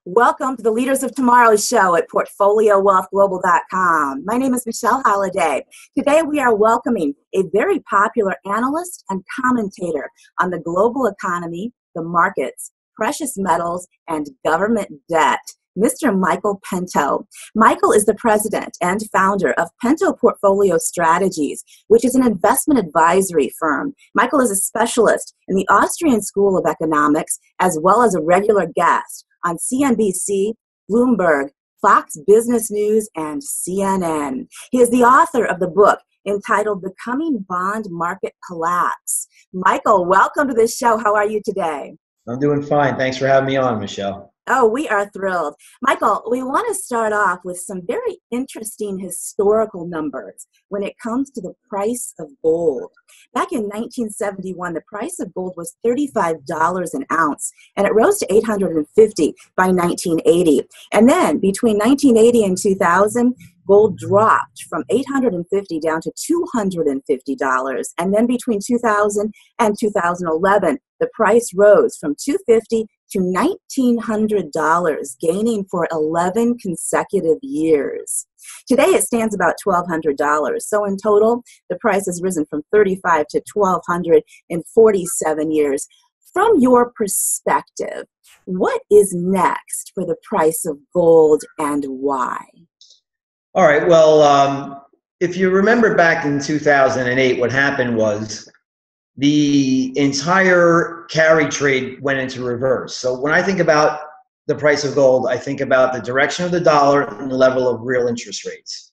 Welcome to the Leaders of Tomorrow show at PortfolioWealthGlobal.com. My name is Michelle Holliday. Today we are welcoming a very popular analyst and commentator on the global economy, the markets, precious metals, and government debt, Mr. Michael Pento. Michael is the president and founder of Pento Portfolio Strategies, which is an investment advisory firm. Michael is a specialist in the Austrian School of Economics, as well as a regular guest on CNBC, Bloomberg, Fox Business News, and CNN. He is the author of the book entitled The Coming Bond Market Collapse. Michael, welcome to this show. How are you today? I'm doing fine. Thanks for having me on, Michelle. Oh, we are thrilled. Michael, we want to start off with some very interesting historical numbers when it comes to the price of gold. Back in 1971, the price of gold was $35 an ounce, and it rose to $850 by 1980. And then between 1980 and 2000, gold dropped from $850 down to $250. And then between 2000 and 2011, the price rose from $250 to $1,900, gaining for 11 consecutive years. Today it stands about $1,200. So in total, the price has risen from $35 to $1,200 in 47 years. From your perspective, what is next for the price of gold and why? All right. Well, if you remember back in 2008, what happened was the entire carry trade went into reverse. So when I think about the price of gold, I think about the direction of the dollar and the level of real interest rates.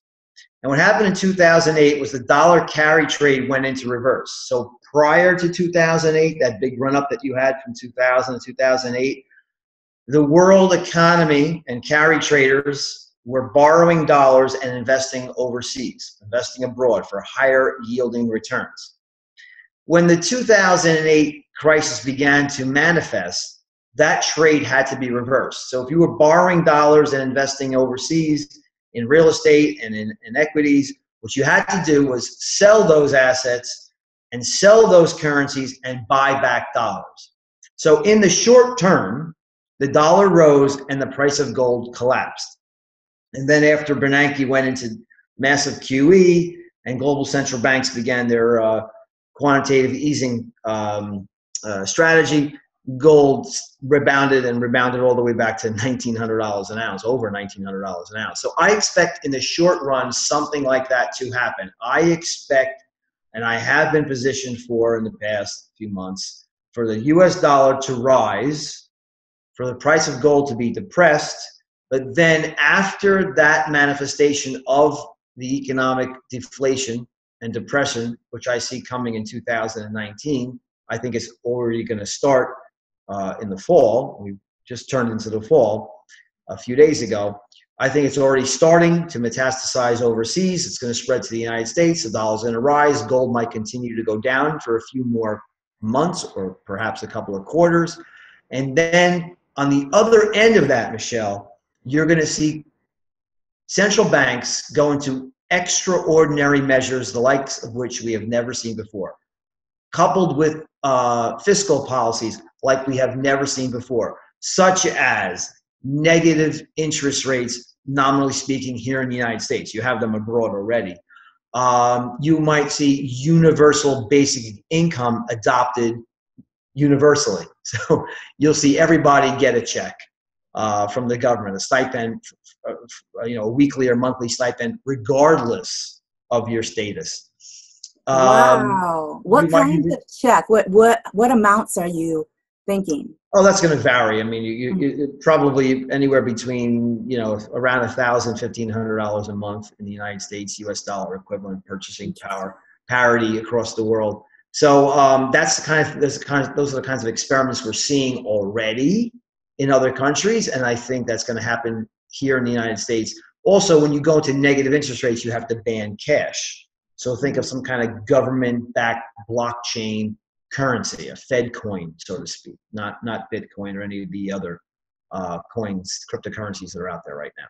And what happened in 2008 was the dollar carry trade went into reverse. So prior to 2008, that big run up that you had from 2000 to 2008, the world economy and carry traders were borrowing dollars and investing overseas, investing abroad for higher yielding returns. When the 2008 crisis began to manifest, that trade had to be reversed. So if you were borrowing dollars and investing overseas in real estate and in equities, what you had to do was sell those assets and sell those currencies and buy back dollars. So in the short term, the dollar rose and the price of gold collapsed. And then after Bernanke went into massive QE and global central banks began their quantitative easing strategy, gold rebounded all the way back to $1,900 an ounce, over $1,900 an ounce. So I expect in the short run something like that to happen. I expect, and I have been positioned for in the past few months, for the US dollar to rise, for the price of gold to be depressed, but then after that manifestation of the economic deflation and depression, which I see coming in 2019, I think it's already going to start in the fall. We just turned into the fall a few days ago. I think it's already starting to metastasize overseas. It's going to spread to the United States. The dollar's going to rise. Gold might continue to go down for a few more months or perhaps a couple of quarters. And then on the other end of that, Michelle, you're going to see central banks go into extraordinary measures, the likes of which we have never seen before, coupled with fiscal policies like we have never seen before, such as negative interest rates, nominally speaking, here in the United States. You have them abroad already. You might see universal basic income adopted universally. So you'll see everybody get a check from the government, a stipend, a weekly or monthly stipend, regardless of your status. Wow. What kind of check? What amounts are you thinking? Oh, that's going to vary. I mean, you probably anywhere between, around $1,000, $1,500 a month in the United States, US dollar equivalent purchasing power, parity across the world. So those are the kinds of experiments we're seeing already in other countries, and I think that's going to happen here in the United States. Also, when you go into negative interest rates, you have to ban cash. So think of some kind of government-backed blockchain currency, a Fed coin, so to speak, not Bitcoin or any of the other coins, cryptocurrencies that are out there right now.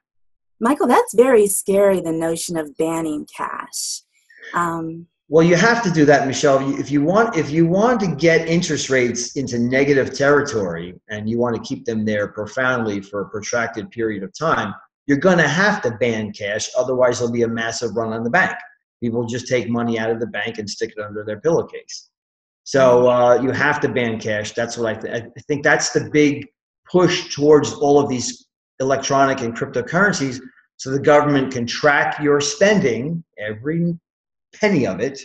Michael, that's very scary, the notion of banning cash. Well, you have to do that, Michelle. If you want to get interest rates into negative territory and you want to keep them there profoundly for a protracted period of time, you're going to have to ban cash. Otherwise, there'll be a massive run on the bank. People just take money out of the bank and stick it under their pillowcase. So you have to ban cash. That's what I think. That's the big push towards all of these electronic and cryptocurrencies, so the government can track your spending, every penny of it,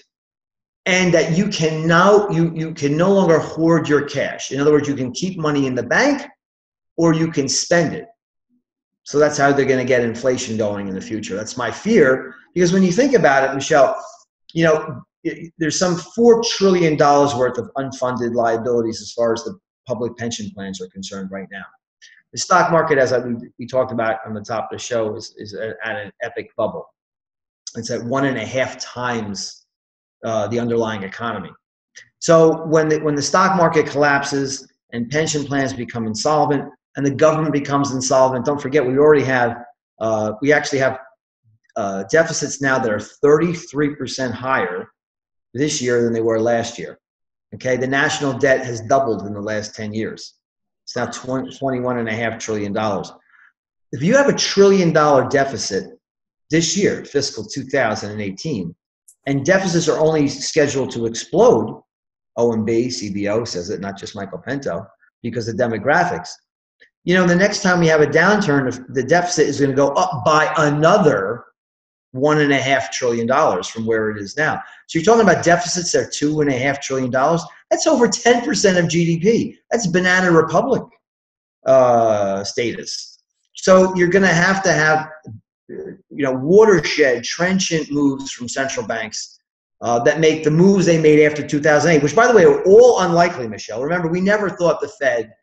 and that you can now you can no longer hoard your cash. In other words, you can keep money in the bank or you can spend it. So that's how they're going to get inflation going in the future. That's my fear, because when you think about it, Michelle, you know, there's some $4 trillion worth of unfunded liabilities as far as the public pension plans are concerned right now. The stock market, as we talked about on the top of the show, is at an epic bubble. It's at 1.5 times the underlying economy. So when the stock market collapses and pension plans become insolvent and the government becomes insolvent, don't forget we actually have deficits now that are 33% higher this year than they were last year. Okay, the national debt has doubled in the last 10 years. It's now $21.5 trillion. If you have $1 trillion deficit this year, fiscal 2018, and deficits are only scheduled to explode, OMB, CBO says it, not just Michael Pento, because of demographics. You know, the next time we have a downturn, the deficit is going to go up by another $1.5 trillion from where it is now. So you're talking about deficits that are $2.5 trillion. That's over 10% of GDP. That's banana republic status. So you're going to have watershed, trenchant moves from central banks that make the moves they made after 2008, which, by the way, are all unlikely, Michelle. Remember, we never thought the Fed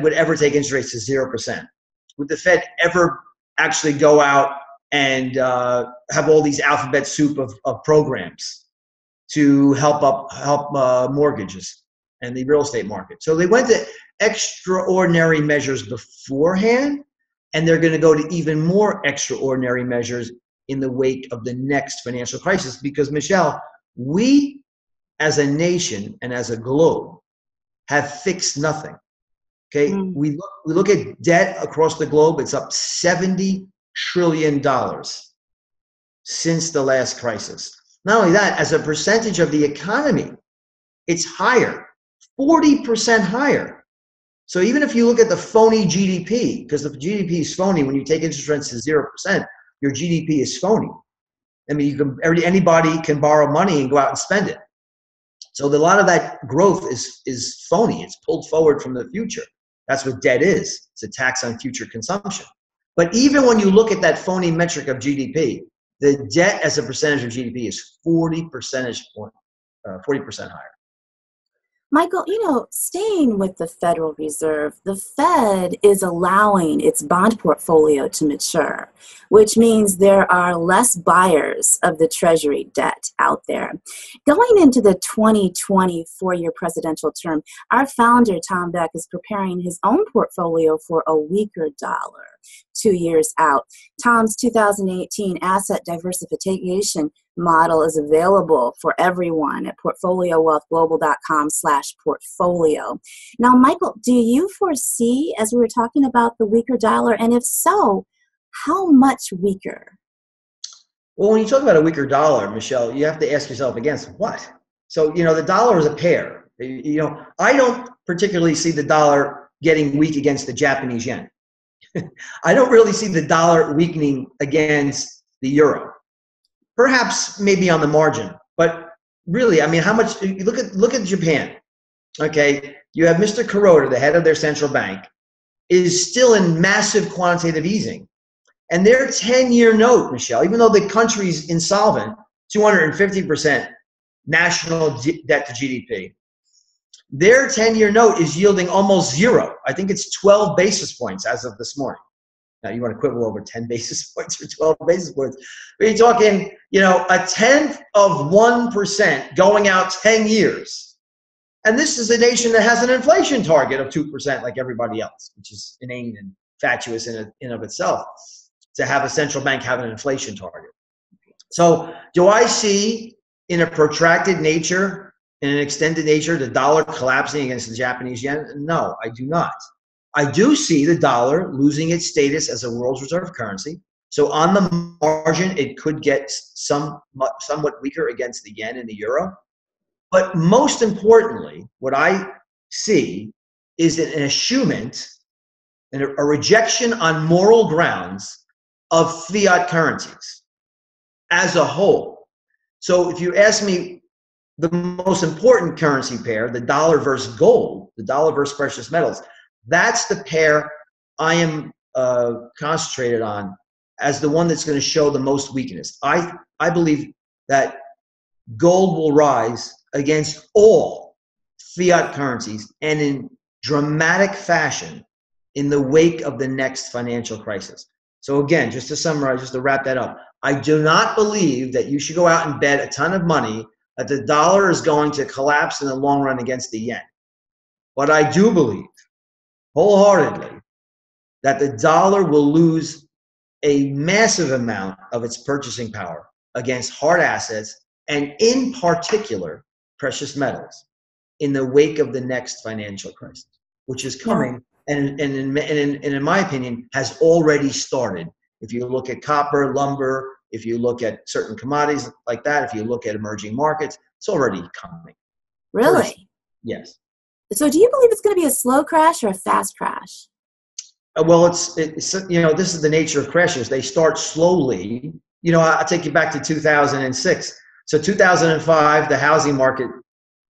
would ever take interest rates to 0%. Would the Fed ever actually go out and have all these alphabet soup of programs to help mortgages and the real estate market? So they went to extraordinary measures beforehand, and they're going to go to even more extraordinary measures in the wake of the next financial crisis. Because, Michelle, we as a nation and as a globe have fixed nothing. Okay, we look at debt across the globe. It's up $70 trillion since the last crisis. Not only that, as a percentage of the economy, it's higher, 40% higher. So even if you look at the phony GDP, because the GDP is phony, when you take interest rates to 0%, your GDP is phony. I mean, anybody can borrow money and go out and spend it. So a lot of that growth is phony. It's pulled forward from the future. That's what debt is. It's a tax on future consumption. But even when you look at that phony metric of GDP, the debt as a percentage of GDP is 40% higher. Michael, staying with the Federal Reserve, the Fed is allowing its bond portfolio to mature, which means there are less buyers of the Treasury debt out there. Going into the 2020 four-year presidential term, our founder, Tom Beck, is preparing his own portfolio for a weaker dollar 2 years out. Tom's 2018 asset diversification model is available for everyone at portfoliowealthglobal.com/portfolio. Now, Michael, do you foresee, as we were talking about, the weaker dollar? And if so, how much weaker? Well, when you talk about a weaker dollar, Michelle, you have to ask yourself, against what? So, the dollar is a pair. I don't particularly see the dollar getting weak against the Japanese yen. I don't really see the dollar weakening against the euro. Perhaps maybe on the margin, but really, I mean, how much? Look at Japan. Okay, you have Mr. Kuroda, the head of their central bank, is still in massive quantitative easing, and their 10-year note, Michelle, even though the country's insolvent, 250% national debt to GDP, their 10-year note is yielding almost zero. I think it's 12 basis points as of this morning. Now, you want to quibble over 10 basis points or 12 basis points. But you're talking, a 1/10 of 1% going out 10 years. And this is a nation that has an inflation target of 2% like everybody else, which is inane and fatuous in of itself, to have a central bank have an inflation target. So do I see in a protracted nature, in an extended nature, the dollar collapsing against the Japanese yen? No, I do not. I do see the dollar losing its status as a world reserve currency. So on the margin, it could get somewhat weaker against the yen and the euro. But most importantly, what I see is an eschewment and a rejection on moral grounds of fiat currencies as a whole. So if you ask me the most important currency pair, the dollar versus gold, the dollar versus precious metals, that's the pair I am concentrated on as the one that's going to show the most weakness. I believe that gold will rise against all fiat currencies and in dramatic fashion in the wake of the next financial crisis. So again, just to summarize, just to wrap that up, I do not believe that you should go out and bet a ton of money that the dollar is going to collapse in the long run against the yen. But I do believe wholeheartedly that the dollar will lose a massive amount of its purchasing power against hard assets and in particular precious metals in the wake of the next financial crisis, which is coming and in my opinion has already started. If you look at copper, lumber, if you look at certain commodities like that, if you look at emerging markets, it's already coming. Really? Yes. So do you believe it's going to be a slow crash or a fast crash? Well, it's this is the nature of crashes. They start slowly. I'll take you back to 2006. So 2005, the housing market,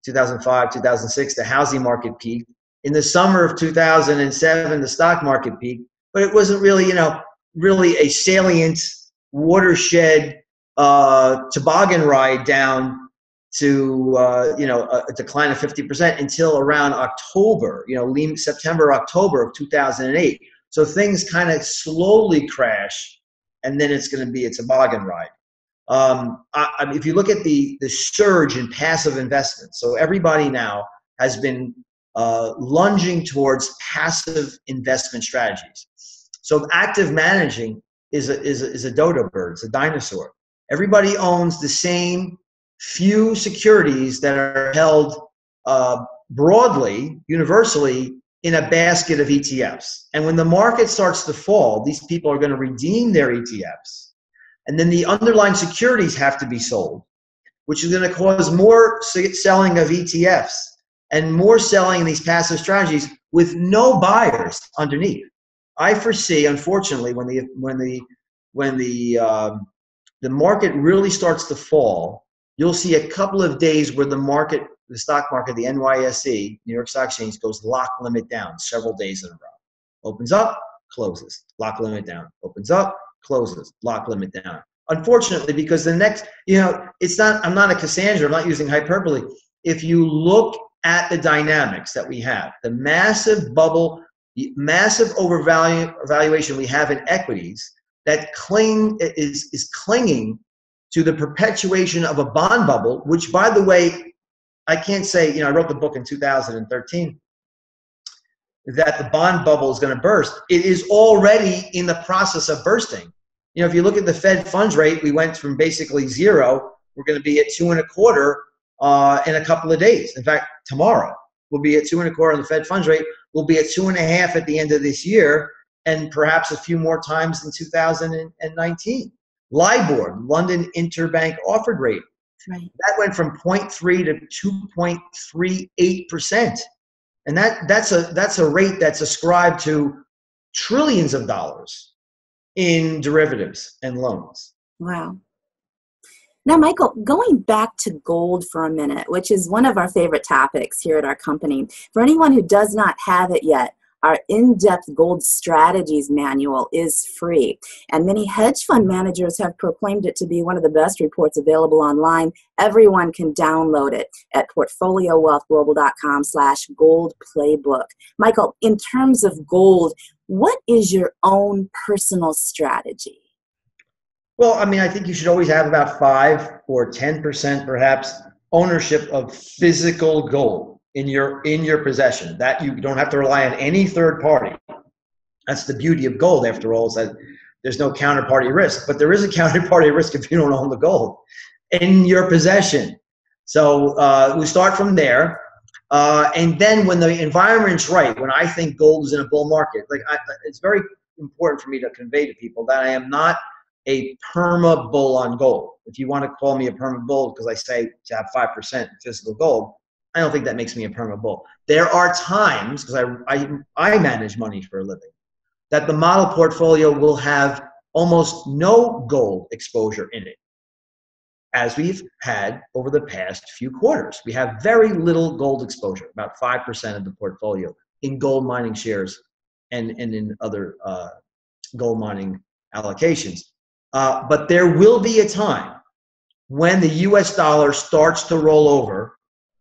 2005, 2006, the housing market peaked. In the summer of 2007, the stock market peaked, but it wasn't really, really a salient watershed toboggan ride down to, a decline of 50% until around October, September, October of 2008. So things kind of slowly crash, and then it's going to be a toboggan ride. If you look at the surge in passive investments, so everybody now has been lunging towards passive investment strategies. So active managing is a dodo bird, it's a dinosaur. Everybody owns the same few securities that are held broadly, universally, in a basket of ETFs. And when the market starts to fall, these people are going to redeem their ETFs. And then the underlying securities have to be sold, which is going to cause more selling of ETFs and more selling in these passive strategies with no buyers underneath. I foresee, unfortunately, when the market really starts to fall, you'll see a couple of days where the stock market, the NYSE, New York Stock Exchange, goes lock limit down several days in a row. Opens up, closes, lock limit down. Opens up, closes, lock limit down. Unfortunately, because the next, I'm not a Cassandra, I'm not using hyperbole. If you look at the dynamics that we have, the massive bubble, massive overvaluation we have in equities that is clinging to the perpetuation of a bond bubble, which, by the way, I can't say, I wrote the book in 2013, that the bond bubble is going to burst. It is already in the process of bursting. If you look at the Fed funds rate, we went from basically zero. We're going to be at 2.25 in a couple of days. In fact, tomorrow we'll be at 2.25 on the Fed funds rate. We'll be at 2.5 at the end of this year, and perhaps a few more times in 2019. LIBOR, London Interbank Offered Rate, right, that went from 0.3 to 2.38%, and that's a rate that's ascribed to trillions of dollars in derivatives and loans. Wow. Now, Michael, going back to gold for a minute, which is one of our favorite topics here at our company, for anyone who does not have it yet, our in-depth gold strategies manual is free, and many hedge fund managers have proclaimed it to be one of the best reports available online. Everyone can download it at portfoliowealthglobal.com/gold playbook. Michael, in terms of gold, what is your own personal strategy? Well, I think you should always have about 5 or 10% perhaps ownership of physical gold in your possession, that you don't have to rely on any third party. That's the beauty of gold, after all, is that there's no counterparty risk. But there is a counterparty risk if you don't own the gold. in your possession. So we start from there. And then when the environment's right, when I think gold is in a bull market, it's very important for me to convey to people that I am not a perma bull on gold. If you want to call me a perma bull because I say to have 5% physical gold, I don't think that makes me a perma bull. There are times, because I manage money for a living, that the model portfolio will have almost no gold exposure in it, as we've had over the past few quarters. We have very little gold exposure, about 5% of the portfolio in gold mining shares and in other gold mining allocations. But there will be a time when the US dollar starts to roll over,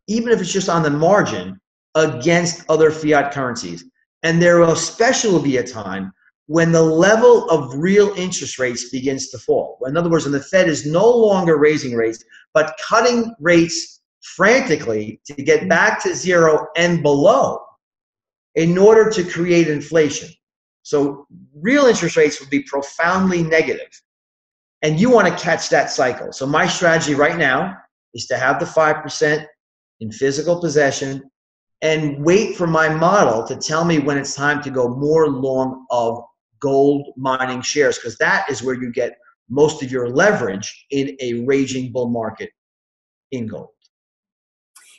even if it's just on the margin, against other fiat currencies. And there will especially be a time when the level of real interest rates begins to fall. In other words, when the Fed is no longer raising rates, but cutting rates frantically to get back to zero and below in order to create inflation. So real interest rates will be profoundly negative. And you want to catch that cycle. So my strategy right now is to have the 5% in physical possession and wait for my model to tell me when it's time to go more long of gold mining shares, because that is where you get most of your leverage in a raging bull market in gold.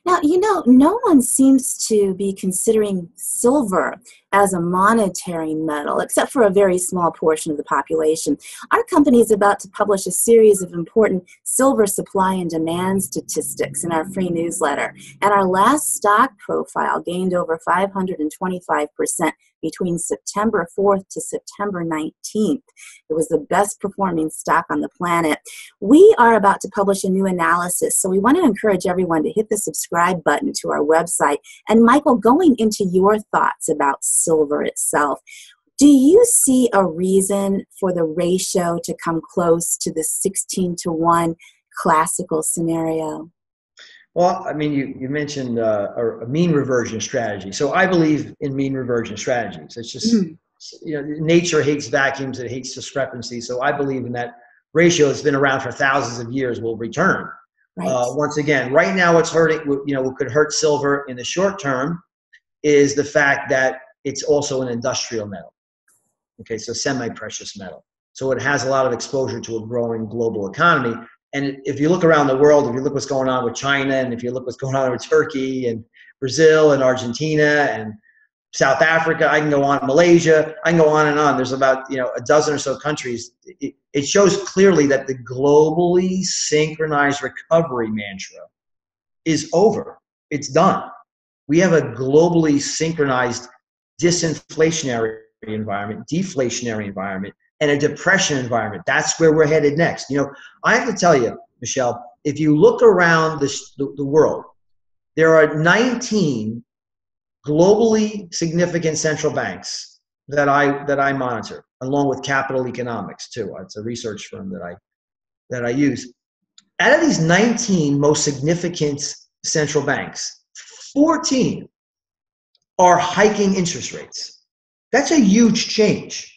Now, no one seems to be considering silver as a monetary metal, except for a very small portion of the population. Our company is about to publish a series of important silver supply and demand statistics in our free newsletter. And our last stock profile gained over 525% between September 4th to September 19th. It was the best performing stock on the planet. We are about to publish a new analysis, so we want to encourage everyone to hit the subscribe button to our website. And Michael, going into your thoughts about silver itself, do you see a reason for the ratio to come close to the 16-to-1 classical scenario? Well, I mean, you mentioned a mean reversion strategy. So I believe in mean reversion strategies. It's just, nature hates vacuums, it hates discrepancy. So I believe in that ratio that's been around for thousands of years will return. Right. Once again, right now what's hurting, what could hurt silver in the short term is the fact that it's also an industrial metal. Okay, so semi-precious metal. So it has a lot of exposure to a growing global economy. And if you look around the world, if you look what's going on with China, and if you look what's going on with Turkey and Brazil and Argentina and South Africa, I can go on, Malaysia, I can go on and on. There's about a dozen or so countries. It shows clearly that the globally synchronized recovery mantra is over. It's done. We have a globally synchronized disinflationary environment, deflationary environment, and a depression environment. That's where we're headed next. I have to tell you, Michelle, if you look around the world, there are 19 globally significant central banks that I monitor, along with Capital Economics too. It's a research firm that I use. Out of these 19 most significant central banks, 14 are hiking interest rates. That's a huge change.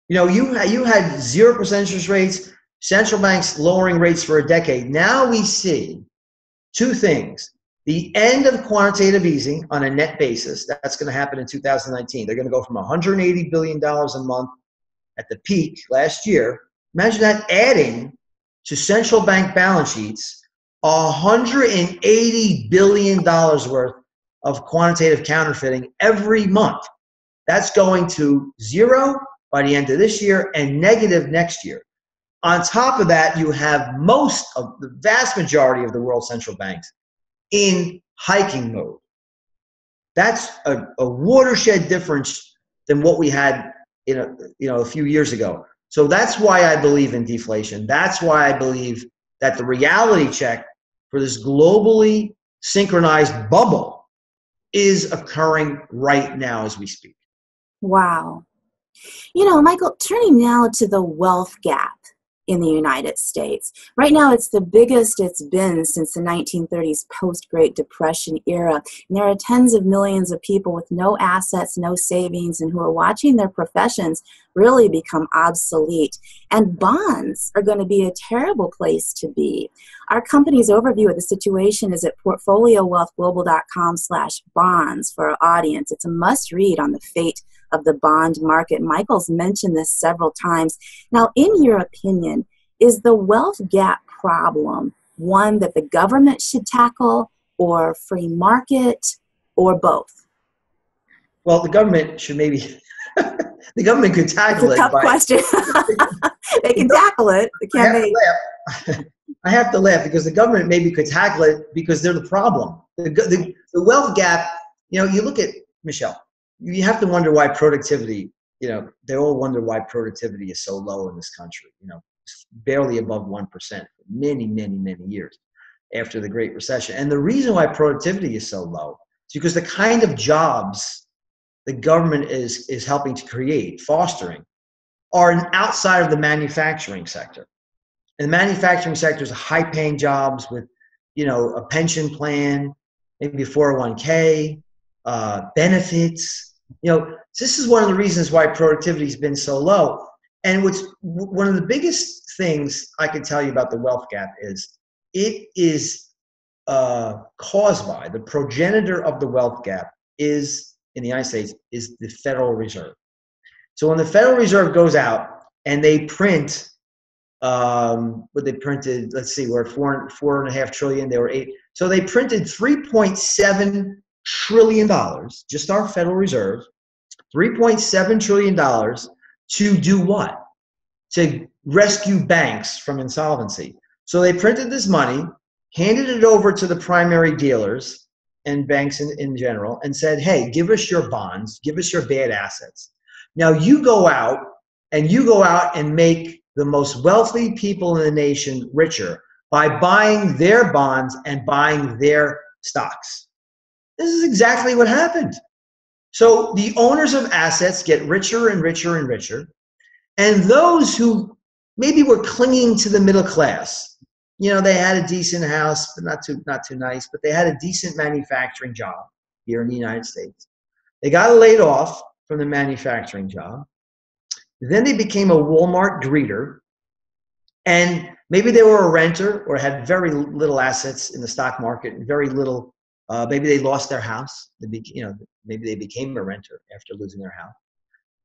You had 0% interest rates, central banks lowering rates for a decade. Now we see two things. The end of quantitative easing on a net basis, that's going to happen in 2019. They're going to go from $180 billion a month at the peak last year. Imagine that adding to central bank balance sheets $180 billion worth of quantitative counterfeiting every month. That's going to zero by the end of this year and negative next year. On top of that, you have most of the vast majority of the world central banks in hiking mode. That's a watershed difference than what we had a few years ago. So that's why I believe in deflation. That's why I believe that the reality check for this globally synchronized bubble is occurring right now as we speak. Wow. Michael, turning now to the wealth gap in the United States. Right now, it's the biggest it's been since the 1930s post-Great Depression era. And there are tens of millions of people with no assets, no savings, and who are watching their professions really become obsolete. And bonds are going to be a terrible place to be. Our company's overview of the situation is at portfoliowealthglobal.com/bonds for our audience. It's a must-read on the fate of the bond market. Michael's mentioned this several times. Now, in your opinion, is the wealth gap problem one that the government should tackle, or free market, or both? Well, the government should maybe, the government could tackle it. It's a tough question. They can tackle it. Can they? I have to laugh because the government maybe could tackle it because they're the problem. The wealth gap, you look at, Michelle, you have to wonder why productivity, they all wonder why productivity is so low in this country, barely above 1% for many, many, many years after the Great Recession. And the reason why productivity is so low is because the kind of jobs the government is helping to create, fostering, are outside of the manufacturing sector. And the manufacturing sector is high-paying jobs with, a pension plan, maybe 401k, benefits. This is one of the reasons why productivity has been so low. And one of the biggest things I can tell you about the wealth gap is it is caused by, the progenitor of the wealth gap is, in the United States, is the Federal Reserve. So when the Federal Reserve goes out and they print, what they printed, let's see, we're at $4.5 trillion, they were $8. So they printed $3.7 trillion, just our Federal Reserve, $3.7 trillion to do what? To rescue banks from insolvency. So they printed this money, handed it over to the primary dealers and banks in general, and said, hey, give us your bonds, give us your bad assets. Now you go out and make the most wealthy people in the nation richer by buying their bonds and buying their stocks. This is exactly what happened. So the owners of assets get richer and richer and richer. And those who maybe were clinging to the middle class, they had a decent house, but not too nice, but they had a decent manufacturing job here in the United States. They got laid off from the manufacturing job. Then they became a Walmart greeter. And maybe they were a renter or had very little assets in the stock market, and very little. Maybe they lost their house. Maybe they became a renter after losing their house.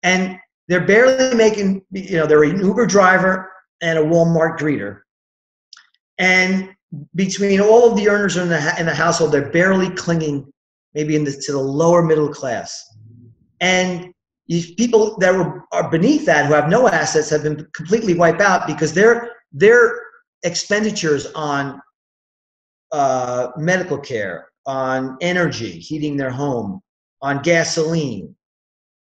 And they're barely making, they're an Uber driver and a Walmart greeter. And between all of the earners in the household, they're barely clinging maybe to the lower middle class. And these people that are beneath that, who have no assets, have been completely wiped out because their expenditures on medical care, on energy, heating their home, on gasoline,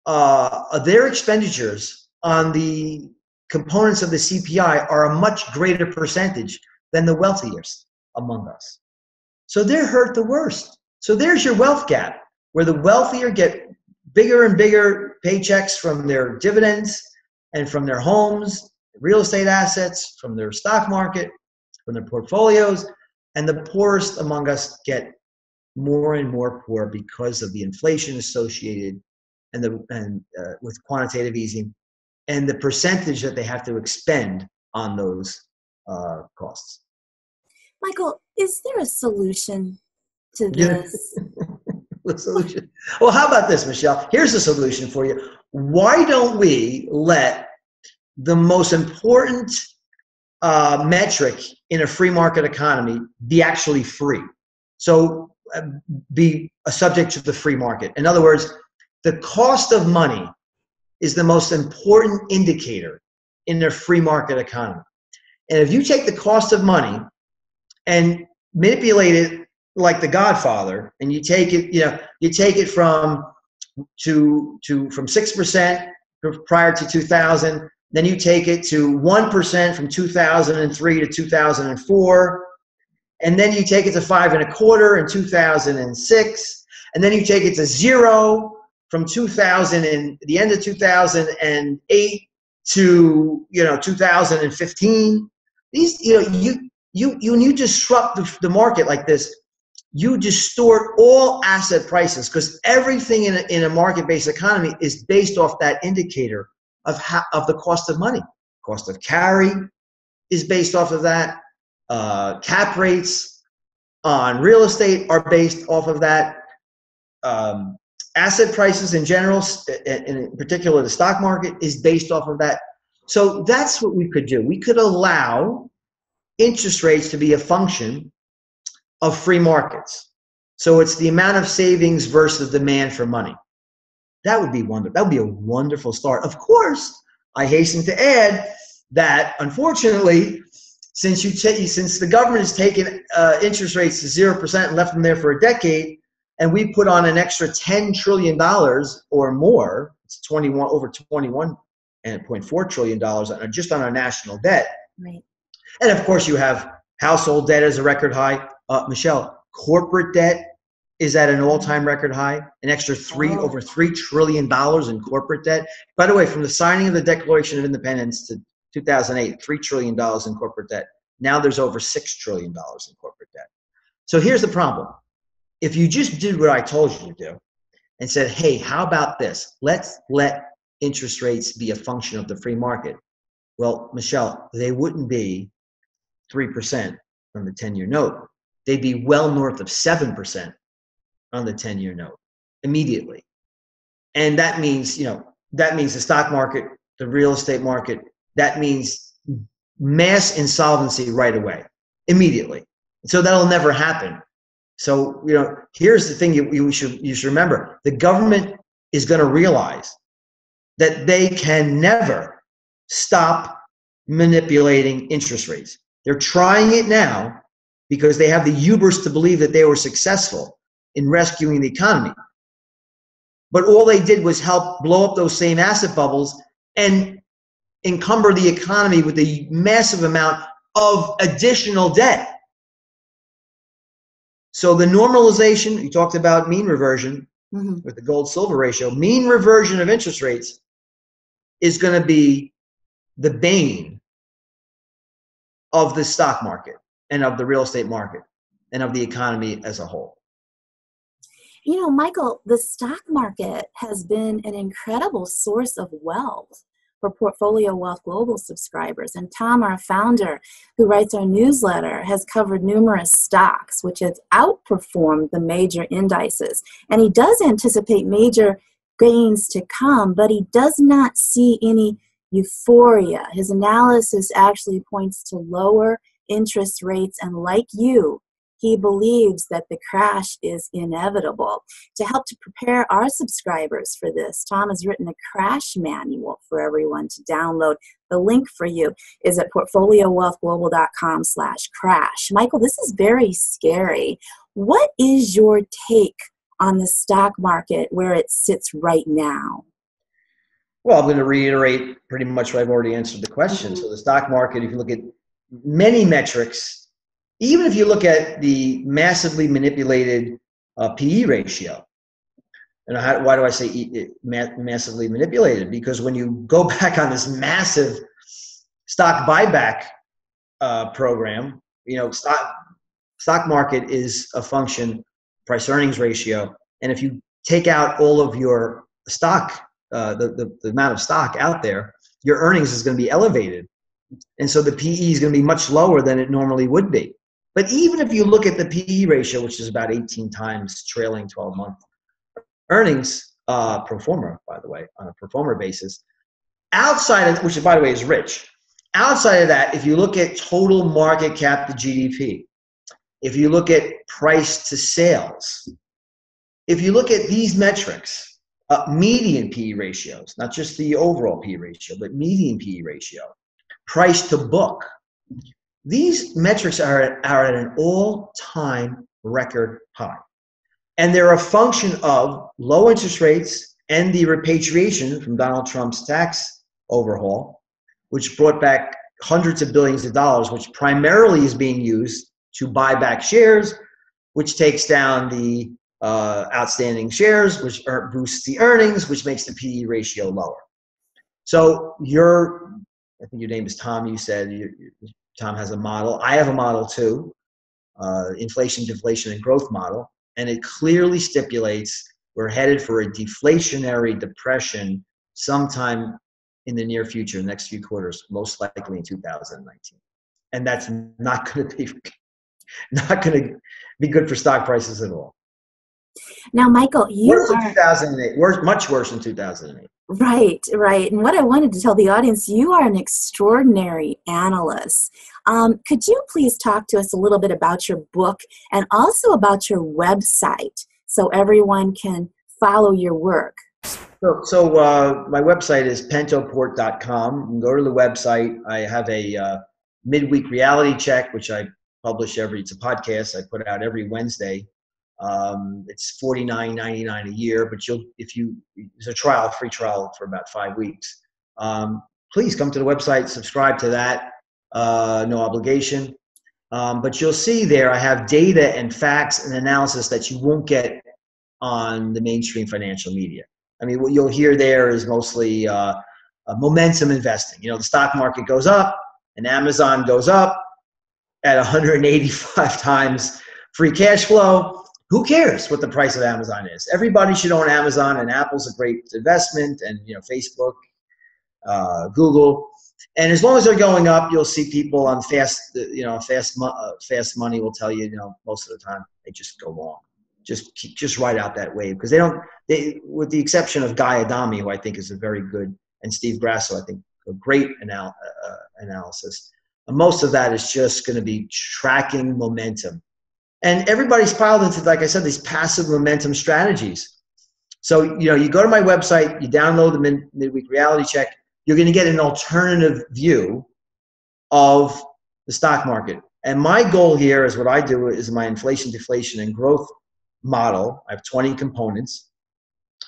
their expenditures on the components of the CPI are a much greater percentage than the wealthiest among us. So they're hurt the worst. So there's your wealth gap, where the wealthier get bigger and bigger paychecks from their dividends and from their homes, real estate assets, from their stock market, from their portfolios, and the poorest among us get more and more poor because of the inflation associated with quantitative easing and the percentage that they have to expend on those costs. Michael, is there a solution to this? The solution? Well, how about this, Michelle? Here's the solution for you. Why don't we let the most important metric in a free market economy be actually free? So be a subject to the free market. In other words, the cost of money is the most important indicator in a free market economy. And if you take the cost of money and manipulate it like the Godfather, and you take it from 6% prior to 2000, then you take it to 1% from 2003 to 2004, and then you take it to 5.25% in 2006, and then you take it to 0 from the end of 2008 to 2015. These when you disrupt the market like this, you distort all asset prices, because everything in a market-based economy is based off that indicator of the cost of money. Cost of carry is based off of that. Cap rates on real estate are based off of that. Asset prices in general, in particular the stock market, is based off of that. So that's what we could do. We could allow interest rates to be a function of free markets. So it's the amount of savings versus the demand for money. That would be wonderful. That would be a wonderful start. Of course, I hasten to add that, unfortunately, since the government has taken interest rates to 0% and left them there for a decade, and we put on an extra $10 trillion or more, it's over $21.4 trillion just on our national debt. Right. And of course, you have household debt as a record high. Michelle, corporate debt is at an all-time record high, an extra over $3 trillion in corporate debt. By the way, from the signing of the Declaration of Independence to 2008, $3 trillion in corporate debt. Now there's over $6 trillion in corporate debt. So here's the problem. If you just did what I told you to do and said, hey, how about this? Let's let interest rates be a function of the free market. Well, Michelle, they wouldn't be 3% on the 10-year note. They'd be well north of 7% on the 10-year note immediately. And that means, the stock market, the real estate market, that means mass insolvency right away, immediately. So that'll never happen. So, here's the thing you should remember. The government is going to realize that they can never stop manipulating interest rates. They're trying it now because they have the hubris to believe that they were successful in rescuing the economy. But all they did was help blow up those same asset bubbles and encumber the economy with a massive amount of additional debt. So the normalization, you talked about mean reversion with the gold-silver ratio, mean reversion of interest rates is going to be the bane of the stock market and of the real estate market and of the economy as a whole. Michael, the stock market has been an incredible source of wealth for Portfolio Wealth Global subscribers. And Tom, our founder, who writes our newsletter, has covered numerous stocks, which has outperformed the major indices. And he does anticipate major gains to come, but he does not see any euphoria. His analysis actually points to lower interest rates, and like you, he believes that the crash is inevitable. To help to prepare our subscribers for this, Tom has written a crash manual for everyone to download. The link for you is at portfoliowealthglobal.com/crash. Michael, this is very scary. What is your take on the stock market where it sits right now? Well, I'm going to reiterate pretty much what I've already answered the question. So the stock market, if you look at many metrics, even if you look at the massively manipulated PE ratio, and why do I say massively manipulated? Because when you go back on this massive stock buyback program, stock market is a function price earnings ratio, and if you take out all of your stock, the amount of stock out there, your earnings is going to be elevated, and so the PE is going to be much lower than it normally would be. But even if you look at the PE ratio, which is about 18 times trailing 12-month earnings, pro forma, by the way, on a pro forma basis, outside of, which by the way is rich, outside of that, if you look at total market cap to GDP, if you look at price to sales, if you look at these metrics, median PE ratios, not just the overall PE ratio, but median PE ratio, price to book, these metrics are at an all-time record high. And they're a function of low interest rates and the repatriation from Donald Trump's tax overhaul, which brought back hundreds of billions of dollars, which primarily is being used to buy back shares, which takes down the outstanding shares, which boosts the earnings, which makes the PE ratio lower. So I think your name is Tom, you said Tom has a model. I have a model too, inflation, deflation, and growth model. And it clearly stipulates we're headed for a deflationary depression sometime in the near future, next few quarters, most likely in 2019. And that's not going to be good for stock prices at all. Now, Michael, Worse than 2008. Much worse than 2008. Right. And what I wanted to tell the audience, you are an extraordinary analyst. Could you please talk to us a little bit about your book and also about your website so everyone can follow your work? So my website is pentoport.com. You can go to the website. I have a midweek reality check, which I publish it's a podcast I put out every Wednesday. It's $49.99 a year, but there's a free trial for about 5 weeks. Please come to the website, subscribe to that, no obligation. But you'll see there I have data and facts and analysis that you won't get on the mainstream financial media. I mean, what you'll hear there is mostly momentum investing. The stock market goes up and Amazon goes up at 185 times free cash flow. Who cares what the price of Amazon is? Everybody should own Amazon, and Apple's a great investment, and Facebook, Google, and as long as they're going up, you'll see people on fast money will tell you, most of the time they just go long, just ride out that wave because they with the exception of Guy Adami, who I think is a very good, and Steve Grasso, I think a great analysis. And most of that is just going to be tracking momentum. And everybody's piled into, like I said, these passive momentum strategies. So, you go to my website, you download the midweek reality check, you're going to get an alternative view of the stock market. And my goal here is what I do is my inflation, deflation, and growth model. I have 20 components.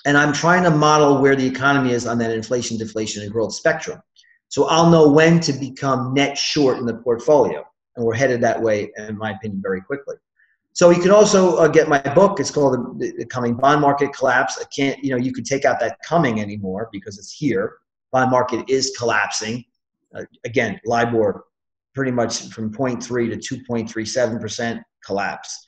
And I'm trying to model where the economy is on that inflation, deflation, and growth spectrum. So I'll know when to become net short in the portfolio. And we're headed that way, in my opinion, very quickly. So you can also get my book. It's called The Coming Bond Market Collapse. You could take out that coming anymore because it's here. Bond market is collapsing. Again, LIBOR pretty much from 0.3 to 2.37% collapse.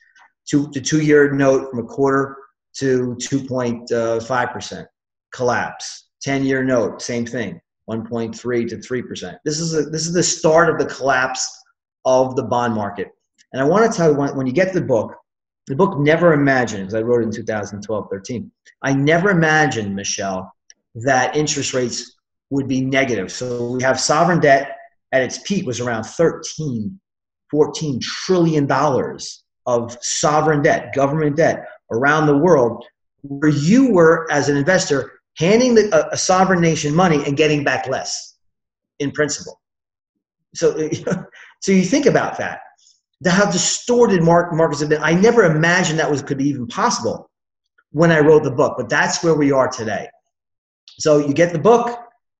The 2-year note from a quarter to 2.5% collapse. 10-year note, same thing, 1.3 to 3%. This is the start of the collapse of the bond market. And I want to tell you, when you get the book never imagined, because I wrote it in 2012, 13, I never imagined, Michelle, that interest rates would be negative. So we have sovereign debt at its peak was around $14 trillion of sovereign debt, government debt around the world, where you were, as an investor, handing a sovereign nation money and getting back less in principle. So you think about that. How distorted markets have been. I never imagined that could be even possible when I wrote the book, but that's where we are today. So you get the book,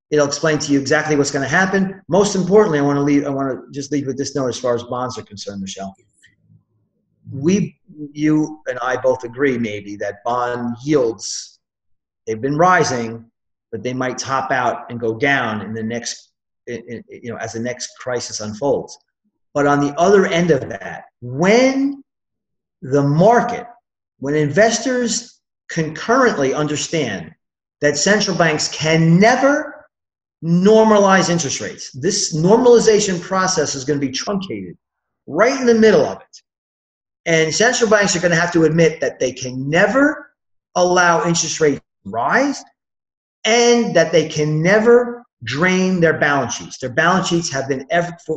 it'll explain to you exactly what's going to happen. Most importantly, I want to just leave with this note as far as bonds are concerned, Michelle. You and I both agree maybe that bond yields, they've been rising, but they might top out and go down in the next, as the next crisis unfolds. But on the other end of that, when investors concurrently understand that central banks can never normalize interest rates, this normalization process is going to be truncated right in the middle of it. And central banks are going to have to admit that they can never allow interest rates to rise and that they can never drain their balance sheets. Their balance sheets have been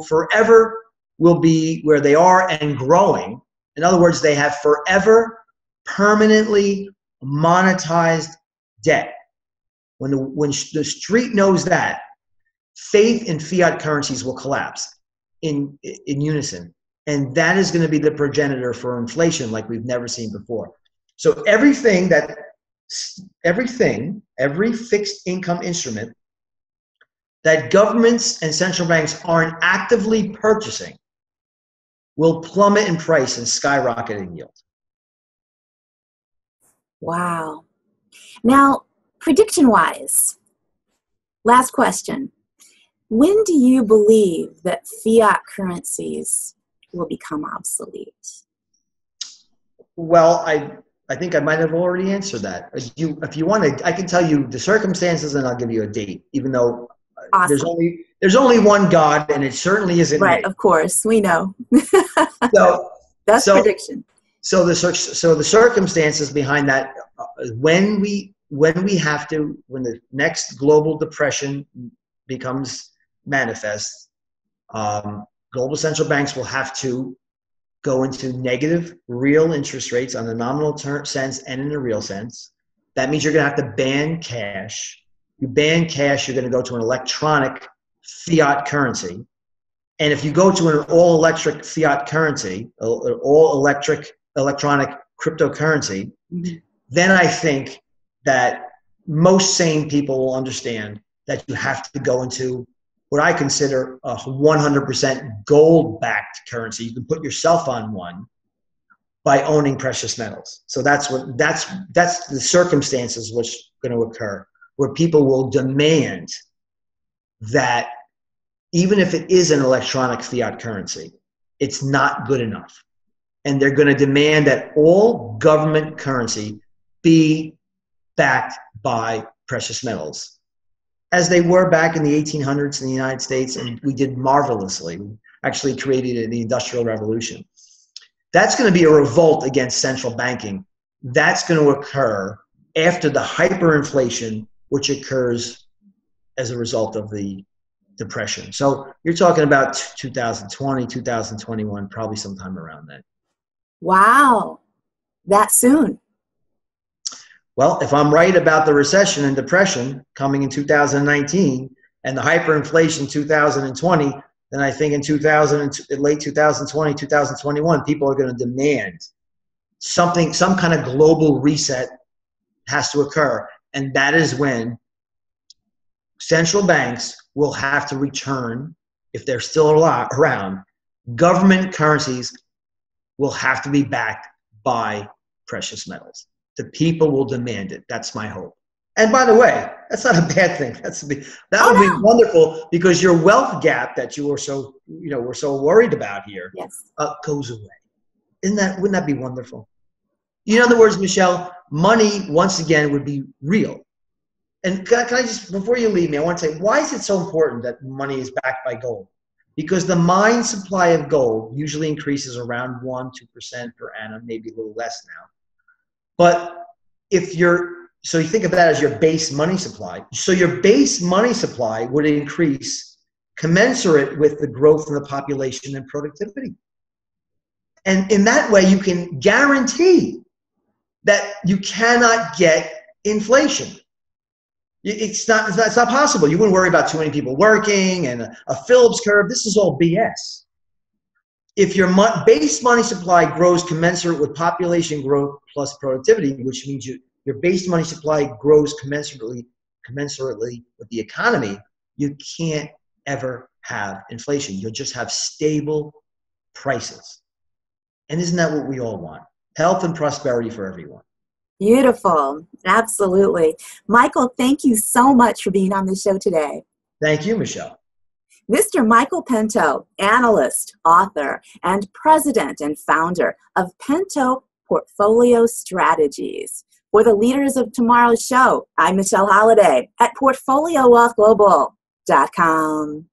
forever will be where they are and growing. In other words, they have forever permanently monetized debt. When the street knows that, faith in fiat currencies will collapse in unison. And that is going to be the progenitor for inflation like we've never seen before. So every fixed income instrument that governments and central banks aren't actively purchasing will plummet in price and skyrocket in yield. Wow. Now, prediction-wise, Last question. When do you believe that fiat currencies will become obsolete? Well, I think I might have already answered that. If you want to, I can tell you the circumstances and I'll give you a date, even though Awesome. there's only one God and it certainly isn't Right, me. of course, we know. So, That's so, prediction. so the circumstances behind that, when the next global depression becomes manifest, global central banks will have to go into negative real interest rates on the nominal sense and in the real sense. That means you're going to have to ban cash. You ban cash, you're going to go to an electronic fiat currency. And if you go to an all-electric fiat currency, electronic cryptocurrency, then I think that most sane people will understand that you have to go into what I consider a 100% gold-backed currency. You can put yourself on one by owning precious metals. So that's the circumstances which are going to occur, where people will demand that even if it is an electronic fiat currency, it's not good enough. And they're going to demand that all government currency be backed by precious metals, as they were back in the 1800s in the United States, and we did marvelously. We actually created the Industrial Revolution. That's going to be a revolt against central banking. That's going to occur after the hyperinflation, which occurs as a result of the depression. So you're talking about 2020, 2021, probably sometime around then. Wow, that soon. Well, if I'm right about the recession and depression coming in 2019 and the hyperinflation 2020, then I think in late 2020, 2021, people are going to demand some kind of global reset has to occur. And that is when central banks will have to return, if they're still around, government currencies will have to be backed by precious metals. The people will demand it. That's my hope. And by the way, that's not a bad thing. That would be wonderful, because your wealth gap that we're so worried about here, yes, goes away. Wouldn't that be wonderful? In other words, Michelle, money once again would be real. And can I just, before you leave me, I want to say, why is it so important that money is backed by gold? Because the mine supply of gold usually increases around 1-2% per annum, maybe a little less now. But so you think of that as your base money supply. So your base money supply would increase commensurate with the growth in the population and productivity. And in that way, you can guarantee that you cannot get inflation. It's not possible. You wouldn't worry about too many people working and a Phillips curve. This is all BS. If your base money supply grows commensurate with population growth plus productivity, which means your base money supply grows commensurately with the economy, you can't ever have inflation. You'll just have stable prices. And isn't that what we all want? Health and prosperity for everyone. Beautiful. Absolutely. Michael, thank you so much for being on the show today. Thank you, Michelle. Mr. Michael Pento, analyst, author, and president and founder of Pento Portfolio Strategies. For the leaders of tomorrow's show, I'm Michelle Holliday at PortfolioWealthGlobal.com.